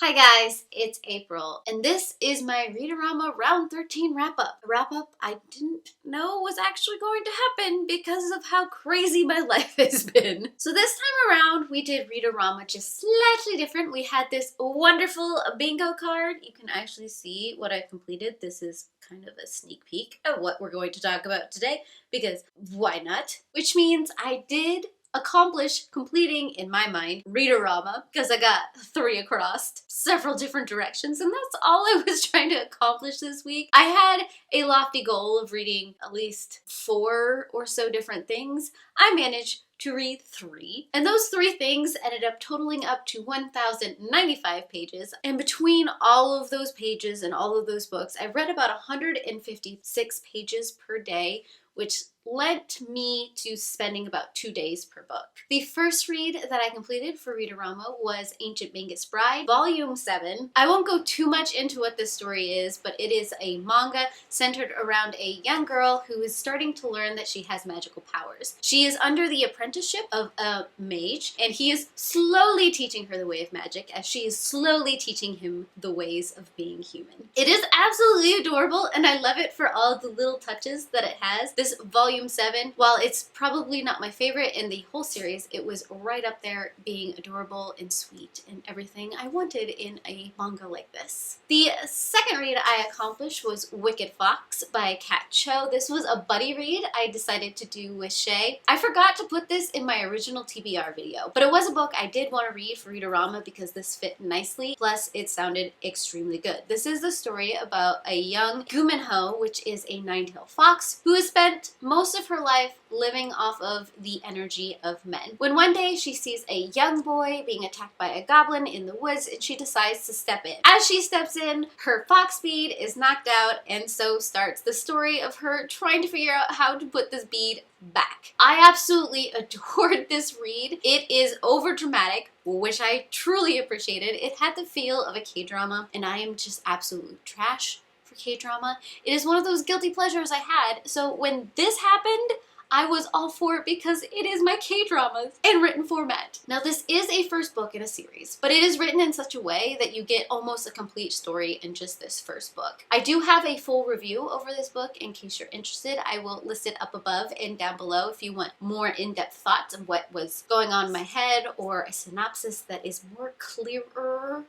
Hi guys, it's April, and this is my Read-A-Rama round 13 wrap-up. A wrap-up I didn't know was actually going to happen because of how crazy my life has been. So this time around, we did Read-A-Rama just slightly different. We had this wonderful bingo card. You can actually see what I completed. This is kind of a sneak peek of what we're going to talk about today, because why not? Which means I did accomplish completing, in my mind, Read-A-Rama, because I got 3 across several different directions, and that's all I was trying to accomplish this week. I had a lofty goal of reading at least 4 or so different things. I managed to read 3, and those 3 things ended up totaling up to 1,095 pages, and between all of those pages and all of those books, I read about 156 pages per day, which lent me to spending about 2 days per book. The first read that I completed for Read-A-Rama was Ancient Magus Bride, Volume 7. I won't go too much into what this story is, but it is a manga centered around a young girl who is starting to learn that she has magical powers. She is under the apprenticeship of a mage, and he is slowly teaching her the way of magic as she is slowly teaching him the ways of being human. It is absolutely adorable, and I love it for all the little touches that it has. This Volume 7, while it's probably not my favorite in the whole series, it was right up there being adorable and sweet and everything I wanted in a manga like this. The second read I accomplished was Wicked Fox by Kat Cho. This was a buddy read I decided to do with Shae. I forgot to put this in my original TBR video, but it was a book I did want to read for Read-A-Rama because this fit nicely, plus it sounded extremely good. This is the story about a young Guminho, which is a 9-tailed fox, who has spent most of her life living off of the energy of men. When one day she sees a young boy being attacked by a goblin in the woods, and she decides to step in. As she steps in, her fox speed is knocked out, and so starts the story of her trying to figure out how to put this bead back. I absolutely adored this read. It is over dramatic, which I truly appreciated. It had the feel of a K-drama, and I am just absolutely trash for K-drama. It is one of those guilty pleasures I had, so when this happened, I was all for it because it is my K-dramas in written format. Now this is a first book in a series, but it is written in such a way that you get almost a complete story in just this first book. I do have a full review over this book in case you're interested. I will list it up above and down below if you want more in-depth thoughts of what was going on in my head, or a synopsis that is more clearer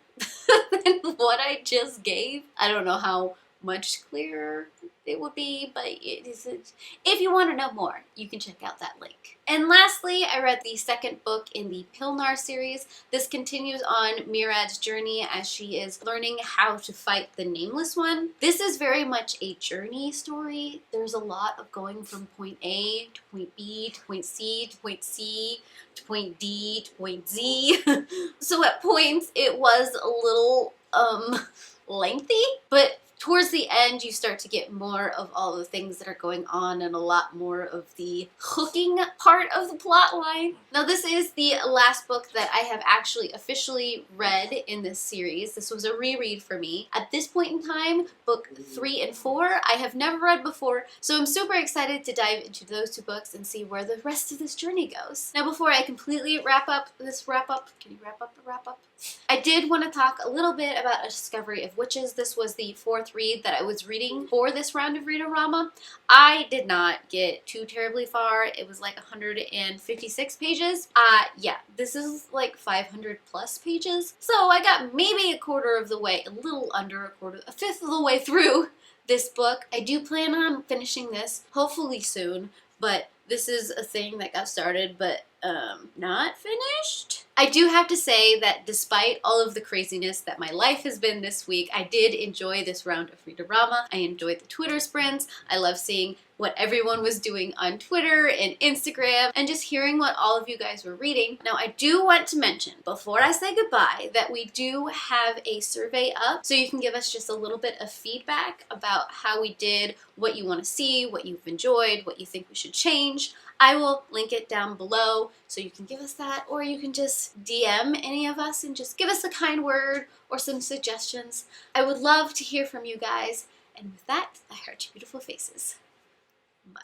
than what I just gave. I don't know how much clearer it would be, but it is. If you want to know more, you can check out that link. And lastly, I read the second book in the Pilnar series. This continues on Mirad's journey as she is learning how to fight the Nameless One. This is very much a journey story. There's a lot of going from point A to point B to point C to point C to point D to point Z. So at points it was a little lengthy, but towards the end, you start to get more of all the things that are going on and a lot more of the hooking part of the plot line. Now, this is the last book that I have actually officially read in this series. This was a reread for me. At this point in time, book 3 and 4, I have never read before, so I'm super excited to dive into those 2 books and see where the rest of this journey goes. Now, before I completely wrap up this wrap-up, can you wrap up the wrap-up? I did want to talk a little bit about A Discovery of Witches. This was the 4th read that I was reading for this round of Read-A-Rama. I did not get too terribly far. It was like 156 pages. Yeah, this is like 500 plus pages. So I got maybe a quarter of the way, a little under a quarter, a fifth of the way through this book. I do plan on finishing this hopefully soon, but this is a thing that got started but not finished. I do have to say that despite all of the craziness that my life has been this week, I did enjoy this round of Read-A-Rama. I enjoyed the Twitter sprints. I love seeing what everyone was doing on Twitter and Instagram, and just hearing what all of you guys were reading. Now, I do want to mention, before I say goodbye, that we do have a survey up, so you can give us just a little bit of feedback about how we did, what you want to see, what you've enjoyed, what you think we should change. I will link it down below, so you can give us that, or you can just DM any of us and just give us a kind word or some suggestions. I would love to hear from you guys, and with that, I heart your beautiful faces. Bye.